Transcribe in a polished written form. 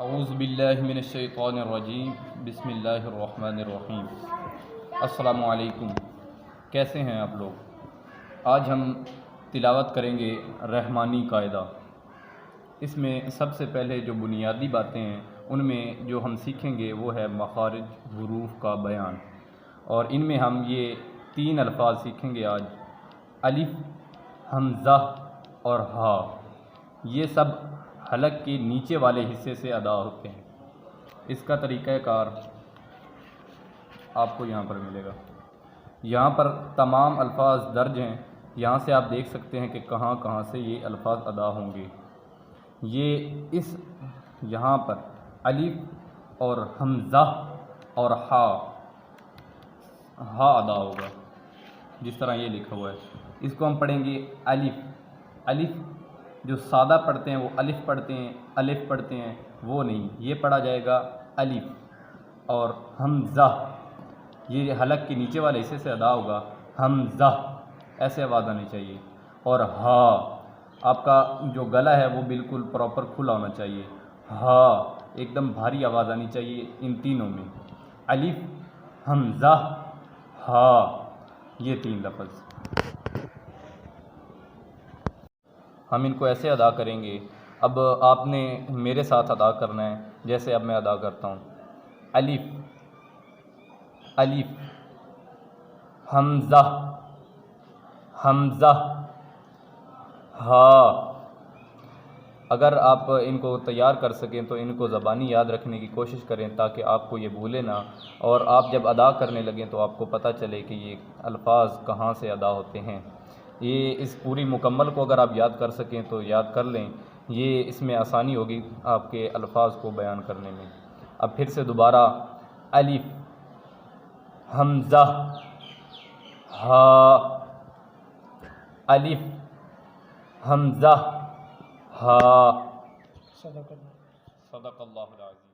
اعوذ باللہ من الشیطان الرجیم بسم اللہ الرحمن الرحیم۔ السلام علیکم، کیسے ہیں آپ لوگ؟ آج ہم تلاوت کریں گے رحمانی قاعدہ۔ اس میں سب سے پہلے جو بنیادی باتیں ہیں ان میں جو ہم سیکھیں گے وہ ہے مخارج حروف کا بیان، اور ان میں ہم یہ 3 الفاظ سیکھیں گے آج: الف، حمزہ اور ہا۔ یہ سب حلق کے نیچے والے حصے سے ادا ہوتے ہیں۔ اس کا طریقہ کار آپ کو یہاں پر ملے گا۔ یہاں پر تمام الفاظ درج ہیں، یہاں سے آپ دیکھ سکتے ہیں کہ کہاں کہاں سے یہ الفاظ ادا ہوں گے۔ یہ یہاں پر الف اور حمزہ اور ہا ادا ہوگا، جس طرح یہ لکھا ہوا ہے۔ اس کو ہم پڑھیں گے الف جو سادہ پڑھتے ہیں وہ الف پڑھتے ہیں، وہ نہیں، یہ پڑھا جائے گا الف۔ اور حمزہ یہ حلق کے نیچے والے حصے سے ادا ہوگا، حمزہ، ایسے آواز آنی چاہیے۔ اور ہا، آپ کا جو گلا ہے وہ بالکل پراپر کھلا ہونا چاہیے، ہا ایک دم بھاری آواز آنی چاہیے ان تینوں میں، الف، حمزہ، ہا، یہ 3 لفظ۔ ہم ان کو ایسے ادا کریں گے۔ اب آپ نے میرے ساتھ ادا کرنا ہے، جیسے اب میں ادا کرتا ہوں: الف، حمزہ، ہا۔ اگر آپ ان کو تیار کر سکیں تو ان کو زبانی یاد رکھنے کی کوشش کریں تاکہ آپ کو یہ بھولے نہ، اور آپ جب ادا کرنے لگیں تو آپ کو پتہ چلے کہ یہ الفاظ کہاں سے ادا ہوتے ہیں۔ یہ اس پوری مکمل کو اگر آپ یاد کر سکیں تو یاد کر لیں، یہ اس میں آسانی ہوگی آپ کے الفاظ کو بیان کرنے میں۔ اب پھر سے دوبارہ: الف، حمزہ، ہا، الف، حمزہ، ہا۔ صدق اللہ العظیم۔